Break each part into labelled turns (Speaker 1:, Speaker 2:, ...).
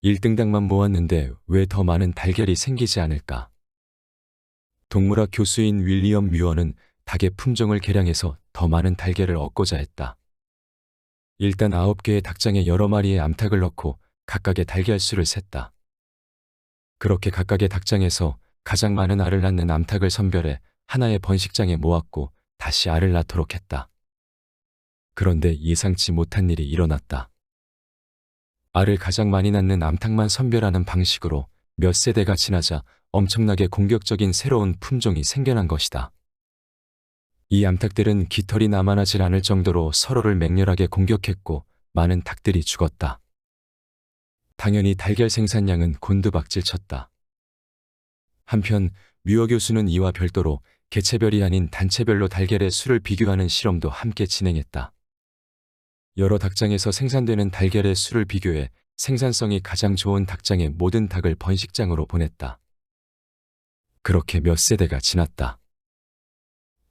Speaker 1: 1등당만 모았는데 왜 더 많은 달걀이 생기지 않을까? 동물학 교수인 윌리엄 뮤어는 닭의 품종을 개량해서 더 많은 달걀을 얻고자 했다. 일단 9개의 닭장에 여러 마리의 암탉을 넣고 각각의 달걀 수를 셌다. 그렇게 각각의 닭장에서 가장 많은 알을 낳는 암탉을 선별해 하나의 번식장에 모았고 다시 알을 낳도록 했다. 그런데 예상치 못한 일이 일어났다. 알을 가장 많이 낳는 암탉만 선별하는 방식으로 몇 세대가 지나자 엄청나게 공격적인 새로운 품종이 생겨난 것이다. 이 암탉들은 깃털이 남아나질 않을 정도로 서로를 맹렬하게 공격했고 많은 닭들이 죽었다. 당연히 달걀 생산량은 곤두박질 쳤다. 한편 뮤어 교수는 이와 별도로 개체별이 아닌 단체별로 달걀의 수를 비교하는 실험도 함께 진행했다. 여러 닭장에서 생산되는 달걀의 수를 비교해 생산성이 가장 좋은 닭장의 모든 닭을 번식장으로 보냈다. 그렇게 몇 세대가 지났다.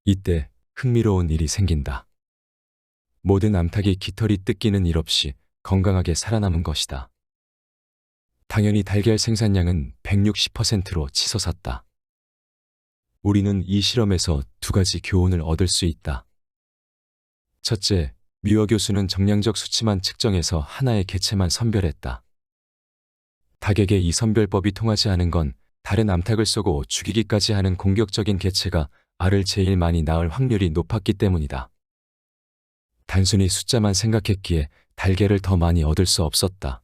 Speaker 1: 이때 흥미로운 일이 생긴다. 모든 암탉이 깃털이 뜯기는 일 없이 건강하게 살아남은 것이다. 당연히 달걀 생산량은 160%로 치솟았다. 우리는 이 실험에서 두 가지 교훈을 얻을 수 있다. 첫째, 뮤어 교수는 정량적 수치만 측정해서 하나의 개체만 선별했다. 닭에게 이 선별법이 통하지 않은 건 다른 암탉을 쏘고 죽이기까지 하는 공격적인 개체가 알을 제일 많이 낳을 확률이 높았기 때문이다. 단순히 숫자만 생각했기에 달걀을 더 많이 얻을 수 없었다.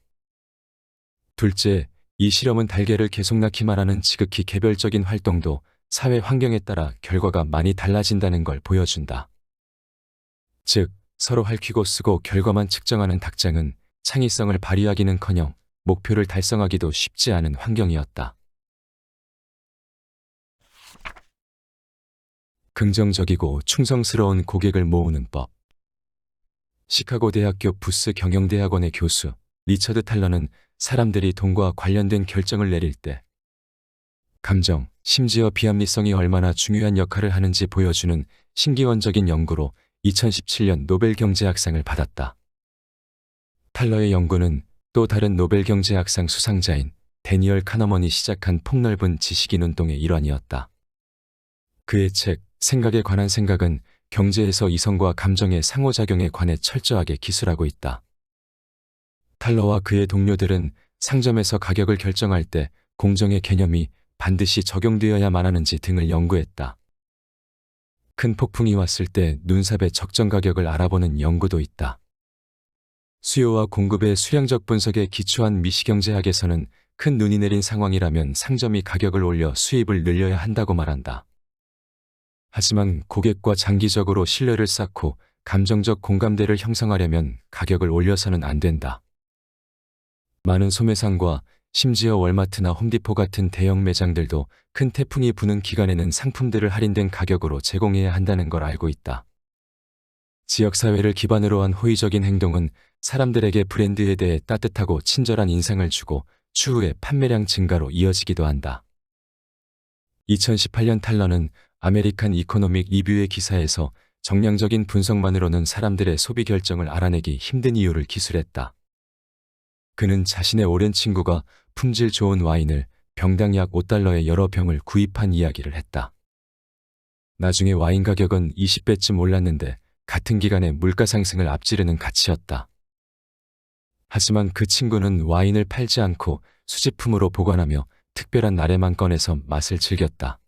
Speaker 1: 둘째, 이 실험은 달걀을 계속 낳기만 하는 지극히 개별적인 활동도 사회 환경에 따라 결과가 많이 달라진다는 걸 보여준다. 즉, 서로 핥히고 쓰고 결과만 측정하는 닭장은 창의성을 발휘하기는커녕 목표를 달성하기도 쉽지 않은 환경이었다. 긍정적이고 충성스러운 고객을 모으는 법. 시카고 대학교 부스 경영대학원의 교수 리처드 탈러는 사람들이 돈과 관련된 결정을 내릴 때 감정, 심지어 비합리성이 얼마나 중요한 역할을 하는지 보여주는 신기원적인 연구로 2017년 노벨 경제학상을 받았다. 탈러의 연구는 또 다른 노벨 경제학상 수상자인 데니얼 카너먼이 시작한 폭넓은 지식인 운동의 일환이었다. 그의 책 생각에 관한 생각은 경제에서 이성과 감정의 상호작용에 관해 철저하게 기술하고 있다. 탈러와 그의 동료들은 상점에서 가격을 결정할 때 공정의 개념이 반드시 적용되어야만 하는지 등을 연구했다. 큰 폭풍이 왔을 때 눈삽의 적정 가격을 알아보는 연구도 있다. 수요와 공급의 수량적 분석에 기초한 미시경제학에서는 큰 눈이 내린 상황이라면 상점이 가격을 올려 수입을 늘려야 한다고 말한다. 하지만 고객과 장기적으로 신뢰를 쌓고 감정적 공감대를 형성하려면 가격을 올려서는 안 된다. 많은 소매상과 심지어 월마트나 홈디포 같은 대형 매장들도 큰 태풍이 부는 기간에는 상품들을 할인된 가격으로 제공해야 한다는 걸 알고 있다. 지역사회를 기반으로 한 호의적인 행동은 사람들에게 브랜드에 대해 따뜻하고 친절한 인상을 주고 추후에 판매량 증가로 이어지기도 한다. 2018년 탈러는 아메리칸 이코노믹 리뷰의 기사에서 정량적인 분석만으로는 사람들의 소비 결정을 알아내기 힘든 이유를 기술했다. 그는 자신의 오랜 친구가 품질 좋은 와인을 병당 약 $5에 여러 병을 구입한 이야기를 했다. 나중에 와인 가격은 20배쯤 올랐는데 같은 기간에 물가 상승을 앞지르는 가치였다. 하지만 그 친구는 와인을 팔지 않고 수집품으로 보관하며 특별한 날에만 꺼내서 맛을 즐겼다.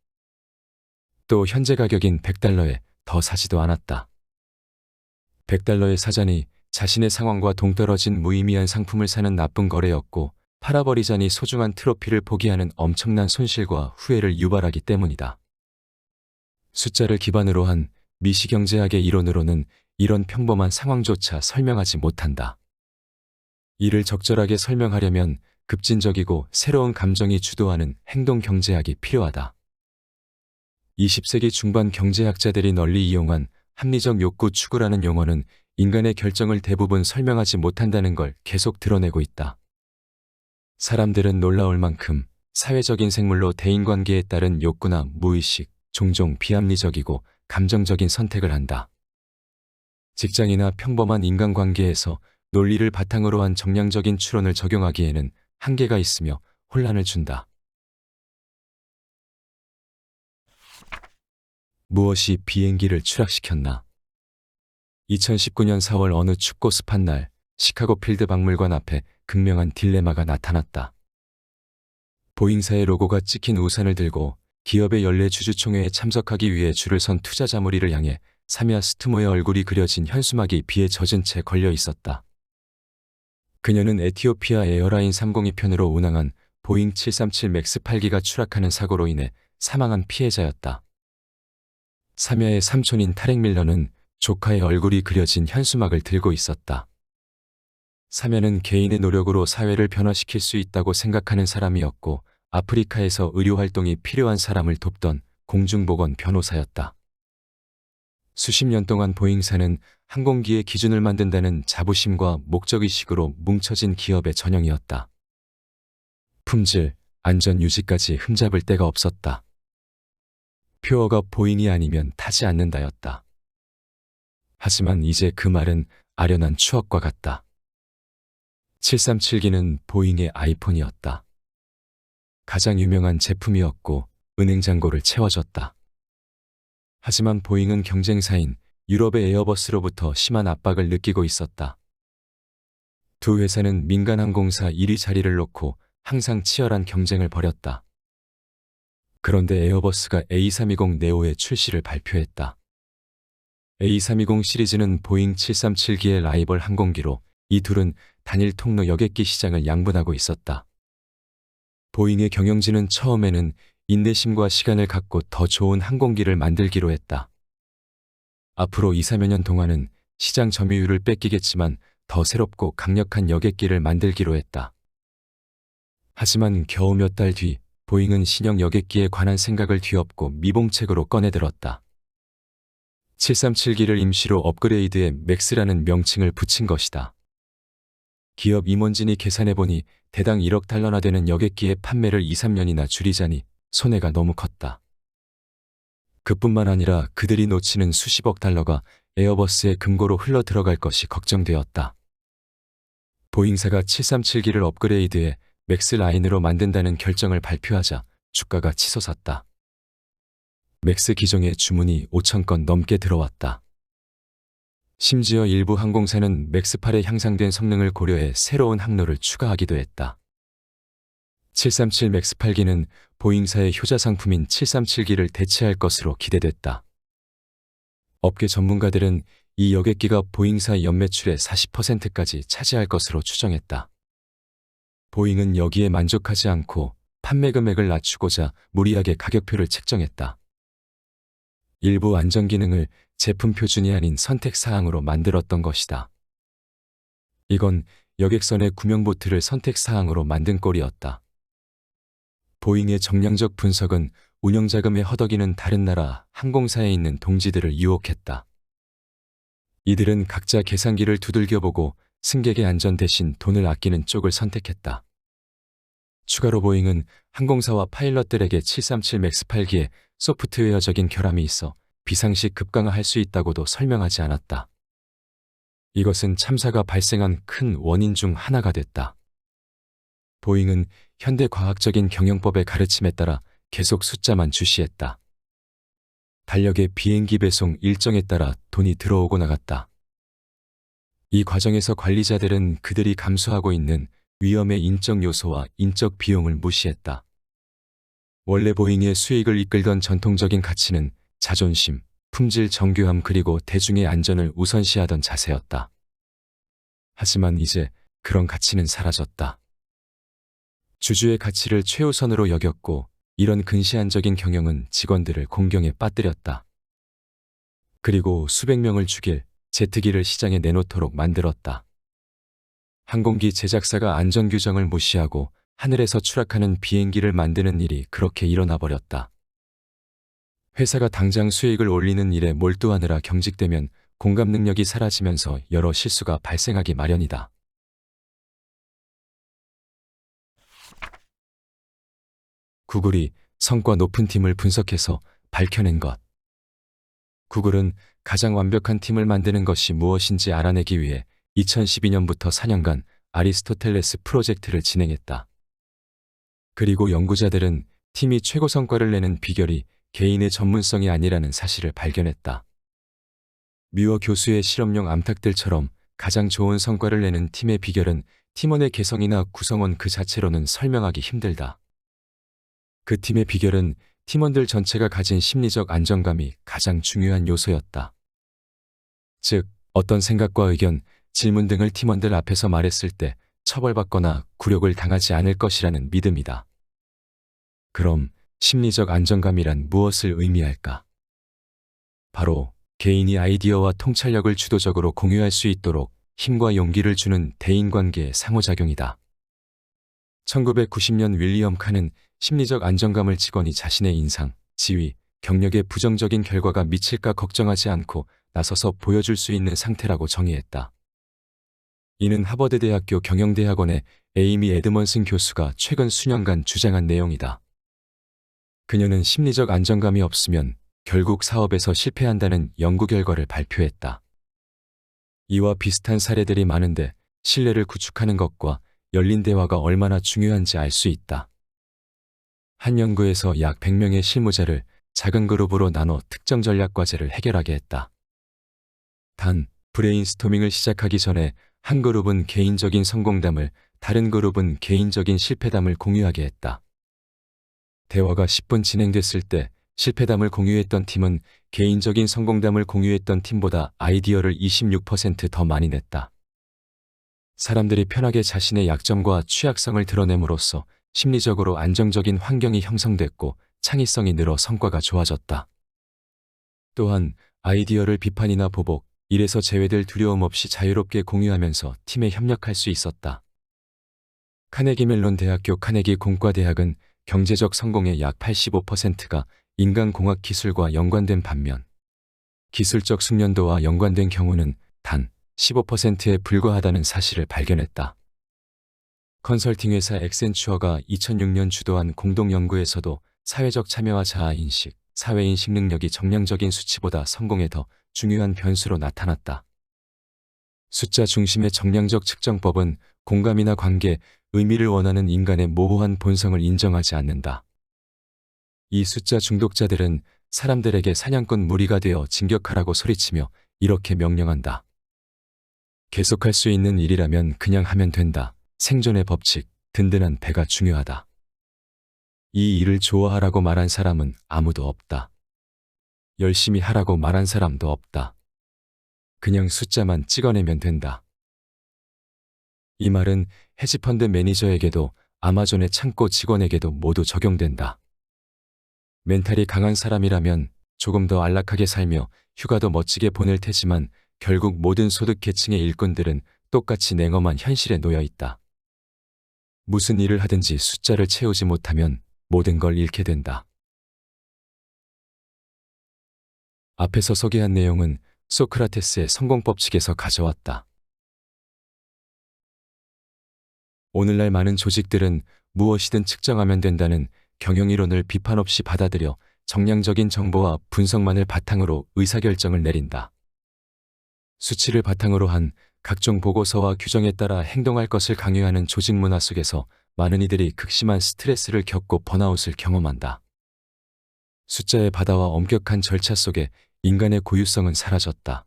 Speaker 1: 또 현재 가격인 $100에 더 사지도 않았다. $100의 사자니 자신의 상황과 동떨어진 무의미한 상품을 사는 나쁜 거래였고 팔아버리자니 소중한 트로피를 포기하는 엄청난 손실과 후회를 유발하기 때문이다. 숫자를 기반으로 한 미시경제학의 이론으로는 이런 평범한 상황조차 설명하지 못한다. 이를 적절하게 설명하려면 급진적이고 새로운 감정이 주도하는 행동경제학이 필요하다. 20세기 중반 경제학자들이 널리 이용한 합리적 욕구 추구라는 용어는 인간의 결정을 대부분 설명하지 못한다는 걸 계속 드러내고 있다. 사람들은 놀라울 만큼 사회적인 생물로 대인관계에 따른 욕구나 무의식, 종종 비합리적이고 감정적인 선택을 한다. 직장이나 평범한 인간관계에서 논리를 바탕으로 한 정량적인 추론을 적용하기에는 한계가 있으며 혼란을 준다. 무엇이 비행기를 추락시켰나? 2019년 4월 어느 춥고 습한 날, 시카고 필드 박물관 앞에 극명한 딜레마가 나타났다. 보잉사의 로고가 찍힌 우산을 들고 기업의 연례 주주총회에 참석하기 위해 줄을 선 투자자 무리를 향해 사미아 스투모의 얼굴이 그려진 현수막이 비에 젖은 채 걸려 있었다. 그녀는 에티오피아 에어라인 302편으로 운항한 보잉 737 맥스 8기가 추락하는 사고로 인해 사망한 피해자였다. 사미아의 삼촌인 타렉 밀러는 조카의 얼굴이 그려진 현수막을 들고 있었다. 사미아는 개인의 노력으로 사회를 변화시킬 수 있다고 생각하는 사람이었고 아프리카에서 의료활동이 필요한 사람을 돕던 공중보건 변호사였다. 수십 년 동안 보잉사는 항공기의 기준을 만든다는 자부심과 목적의식으로 뭉쳐진 기업의 전형이었다. 품질, 안전 유지까지 흠잡을 데가 없었다. 표어가 보잉이 아니면 타지 않는다였다. 하지만 이제 그 말은 아련한 추억과 같다. 737기는 보잉의 아이폰이었다. 가장 유명한 제품이었고 은행 잔고를 채워줬다. 하지만 보잉은 경쟁사인 유럽의 에어버스로부터 심한 압박을 느끼고 있었다. 두 회사는 민간 항공사 1위 자리를 놓고 항상 치열한 경쟁을 벌였다. 그런데 에어버스가 A320 네오의 출시를 발표했다. A320 시리즈는 보잉 737기의 라이벌 항공기로 이 둘은 단일 통로 여객기 시장을 양분하고 있었다. 보잉의 경영진은 처음에는 인내심과 시간을 갖고 더 좋은 항공기를 만들기로 했다. 앞으로 2, 3여 년 동안은 시장 점유율을 뺏기겠지만 더 새롭고 강력한 여객기를 만들기로 했다. 하지만 겨우 몇 달 뒤 보잉은 신형 여객기에 관한 생각을 뒤엎고 미봉책으로 꺼내들었다. 737기를 임시로 업그레이드해 맥스라는 명칭을 붙인 것이다. 기업 임원진이 계산해보니 대당 1억 달러나 되는 여객기의 판매를 2, 3년이나 줄이자니 손해가 너무 컸다. 그뿐만 아니라 그들이 놓치는 수십억 달러가 에어버스의 금고로 흘러 들어갈 것이 걱정되었다. 보잉사가 737기를 업그레이드해 맥스 라인으로 만든다는 결정을 발표하자 주가가 치솟았다. 맥스 기종의 주문이 5,000건 넘게 들어왔다. 심지어 일부 항공사는 맥스8의 향상된 성능을 고려해 새로운 항로를 추가하기도 했다. 737 맥스8기는 보잉사의 효자 상품인 737기를 대체할 것으로 기대됐다. 업계 전문가들은 이 여객기가 보잉사 연매출의 40%까지 차지할 것으로 추정했다. 보잉은 여기에 만족하지 않고 판매 금액을 낮추고자 무리하게 가격표를 책정했다. 일부 안전 기능을 제품 표준이 아닌 선택 사항으로 만들었던 것이다. 이건 여객선의 구명보트를 선택 사항으로 만든 꼴이었다. 보잉의 정량적 분석은 운영자금에 허덕이는 다른 나라 항공사에 있는 동지들을 유혹했다. 이들은 각자 계산기를 두들겨보고 승객의 안전 대신 돈을 아끼는 쪽을 선택했다. 추가로 보잉은 항공사와 파일럿들에게 737 맥스8기에 소프트웨어적인 결함이 있어 비상시 급강하할 수 있다고도 설명하지 않았다. 이것은 참사가 발생한 큰 원인 중 하나가 됐다. 보잉은 현대과학적인 경영법의 가르침에 따라 계속 숫자만 주시했다. 달력의 비행기 배송 일정에 따라 돈이 들어오고 나갔다. 이 과정에서 관리자들은 그들이 감수하고 있는 위험의 인적 요소와 인적 비용을 무시했다. 원래 보잉의 수익을 이끌던 전통적인 가치는 자존심, 품질 정교함 그리고 대중의 안전을 우선시하던 자세였다. 하지만 이제 그런 가치는 사라졌다. 주주의 가치를 최우선으로 여겼고 이런 근시안적인 경영은 직원들을 공경에 빠뜨렸다. 그리고 수백 명을 죽일 제트기를 시장에 내놓도록 만들었다. 항공기 제작사가 안전규정을 무시하고 하늘에서 추락하는 비행기를 만드는 일이 그렇게 일어나 버렸다. 회사가 당장 수익을 올리는 일에 몰두하느라 경직되면 공감 능력이 사라지면서 여러 실수가 발생하기 마련이다. 구글이 성과 높은 팀을 분석해서 밝혀낸 것. 구글은 가장 완벽한 팀을 만드는 것이 무엇인지 알아내기 위해 2012년부터 4년간 아리스토텔레스 프로젝트를 진행했다. 그리고 연구자들은 팀이 최고 성과를 내는 비결이 개인의 전문성이 아니라는 사실을 발견했다. 뮤어 교수의 실험용 암탉들처럼 가장 좋은 성과를 내는 팀의 비결은 팀원의 개성이나 구성원 그 자체로는 설명하기 힘들다. 그 팀의 비결은 팀원들 전체가 가진 심리적 안정감이 가장 중요한 요소였다. 즉, 어떤 생각과 의견, 질문 등을 팀원들 앞에서 말했을 때 처벌받거나 굴욕을 당하지 않을 것이라는 믿음이다. 그럼 심리적 안정감이란 무엇을 의미할까? 바로 개인이 아이디어와 통찰력을 주도적으로 공유할 수 있도록 힘과 용기를 주는 대인관계의 상호작용이다. 1990년 윌리엄 칸은 심리적 안정감을 직원이 자신의 인상, 지위, 경력에 부정적인 결과가 미칠까 걱정하지 않고 나서서 보여줄 수 있는 상태라고 정의했다. 이는 하버드 대학교 경영대학원의 에이미 에드먼슨 교수가 최근 수년간 주장한 내용이다. 그녀는 심리적 안정감이 없으면 결국 사업에서 실패한다는 연구 결과를 발표했다. 이와 비슷한 사례들이 많은데 신뢰를 구축하는 것과 열린 대화가 얼마나 중요한지 알 수 있다. 한 연구에서 약 100명의 실무자를 작은 그룹으로 나눠 특정 전략 과제를 해결하게 했다. 단, 브레인스토밍을 시작하기 전에 한 그룹은 개인적인 성공담을, 다른 그룹은 개인적인 실패담을 공유하게 했다. 대화가 10분 진행됐을 때 실패담을 공유했던 팀은 개인적인 성공담을 공유했던 팀보다 아이디어를 26% 더 많이 냈다. 사람들이 편하게 자신의 약점과 취약성을 드러냄으로써 심리적으로 안정적인 환경이 형성됐고 창의성이 늘어 성과가 좋아졌다. 또한 아이디어를 비판이나 보복, 일에서 제외될 두려움 없이 자유롭게 공유하면서 팀에 협력할 수 있었다. 카네기 멜론 대학교 카네기 공과대학은 경제적 성공의 약 85%가 인간공학 기술과 연관된 반면 기술적 숙련도와 연관된 경우는 단 15%에 불과하다는 사실을 발견했다. 컨설팅 회사 엑센추어가 2006년 주도한 공동 연구에서도 사회적 참여와 자아인식, 사회인식 능력이 정량적인 수치보다 성공에 더 중요한 변수로 나타났다. 숫자 중심의 정량적 측정법은 공감이나 관계, 의미를 원하는 인간의 모호한 본성을 인정하지 않는다. 이 숫자 중독자들은 사람들에게 사냥꾼 무리가 되어 진격하라고 소리치며 이렇게 명령한다. 계속할 수 있는 일이라면 그냥 하면 된다. 생존의 법칙, 든든한 배가 중요하다. 이 일을 좋아하라고 말한 사람은 아무도 없다. 열심히 하라고 말한 사람도 없다. 그냥 숫자만 찍어내면 된다. 이 말은 헤지펀드 매니저에게도 아마존의 창고 직원에게도 모두 적용된다. 멘탈이 강한 사람이라면 조금 더 안락하게 살며 휴가도 멋지게 보낼 테지만 결국 모든 소득 계층의 일꾼들은 똑같이 냉엄한 현실에 놓여 있다. 무슨 일을 하든지 숫자를 채우지 못하면 모든 걸 잃게 된다. 앞에서 소개한 내용은 소크라테스의 성공법칙에서 가져왔다. 오늘날 많은 조직들은 무엇이든 측정하면 된다는 경영이론을 비판 없이 받아들여 정량적인 정보와 분석만을 바탕으로 의사결정을 내린다. 수치를 바탕으로 한 각종 보고서와 규정에 따라 행동할 것을 강요하는 조직 문화 속에서 많은 이들이 극심한 스트레스를 겪고 번아웃을 경험한다. 숫자의 바다와 엄격한 절차 속에 인간의 고유성은 사라졌다.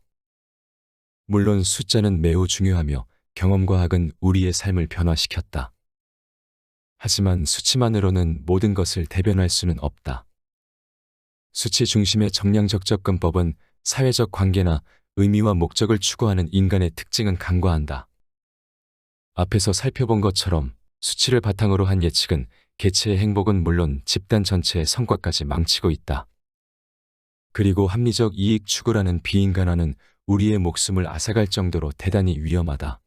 Speaker 1: 물론 숫자는 매우 중요하며 경험과학은 우리의 삶을 변화시켰다. 하지만 수치만으로는 모든 것을 대변할 수는 없다. 수치 중심의 정량적 접근법은 사회적 관계나 의미와 목적을 추구하는 인간의 특징은 간과한다. 앞에서 살펴본 것처럼 수치를 바탕으로 한 예측은 개체의 행복은 물론 집단 전체의 성과까지 망치고 있다. 그리고 합리적 이익 추구라는 비인간화는 우리의 목숨을 앗아갈 정도로 대단히 위험하다.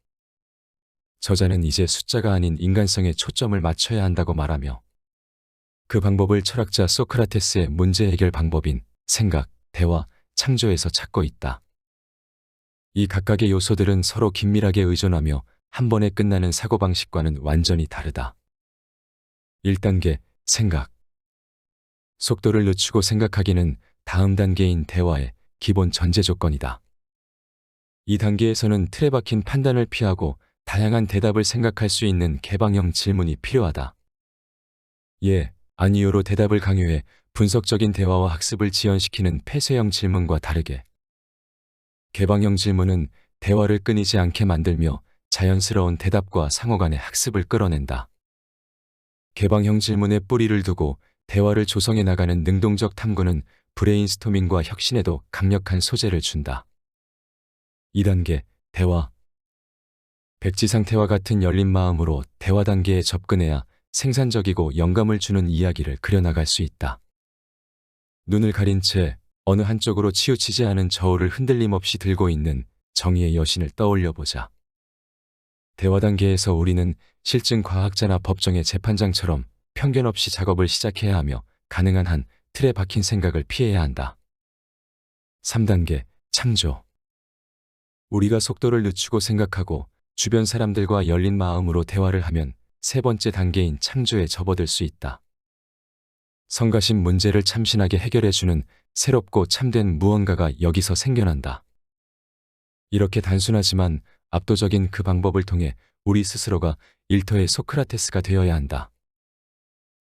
Speaker 1: 저자는 이제 숫자가 아닌 인간성에 초점을 맞춰야 한다고 말하며 그 방법을 철학자 소크라테스의 문제 해결 방법인 생각, 대화, 창조에서 찾고 있다. 이 각각의 요소들은 서로 긴밀하게 의존하며 한 번에 끝나는 사고방식과는 완전히 다르다. 1단계, 생각. 속도를 늦추고 생각하기는 다음 단계인 대화의 기본 전제 조건이다. 이 단계에서는 틀에 박힌 판단을 피하고 다양한 대답을 생각할 수 있는 개방형 질문이 필요하다. 예, 아니요로 대답을 강요해 분석적인 대화와 학습을 지연시키는 폐쇄형 질문과 다르게 개방형 질문은 대화를 끊이지 않게 만들며 자연스러운 대답과 상호 간의 학습을 끌어낸다. 개방형 질문에 뿌리를 두고 대화를 조성해 나가는 능동적 탐구는 브레인스토밍과 혁신에도 강력한 소재를 준다. 2단계, 대화. 백지 상태와 같은 열린 마음으로 대화 단계에 접근해야 생산적이고 영감을 주는 이야기를 그려나갈 수 있다. 눈을 가린 채 어느 한쪽으로 치우치지 않은 저울을 흔들림 없이 들고 있는 정의의 여신을 떠올려 보자. 대화 단계에서 우리는 실증 과학자나 법정의 재판장처럼 편견 없이 작업을 시작해야 하며 가능한 한 틀에 박힌 생각을 피해야 한다. 3단계, 창조. 우리가 속도를 늦추고 생각하고 주변 사람들과 열린 마음으로 대화를 하면 세 번째 단계인 창조에 접어들 수 있다. 성가신 문제를 참신하게 해결해주는 새롭고 참된 무언가가 여기서 생겨난다. 이렇게 단순하지만 압도적인 그 방법을 통해 우리 스스로가 일터의 소크라테스가 되어야 한다.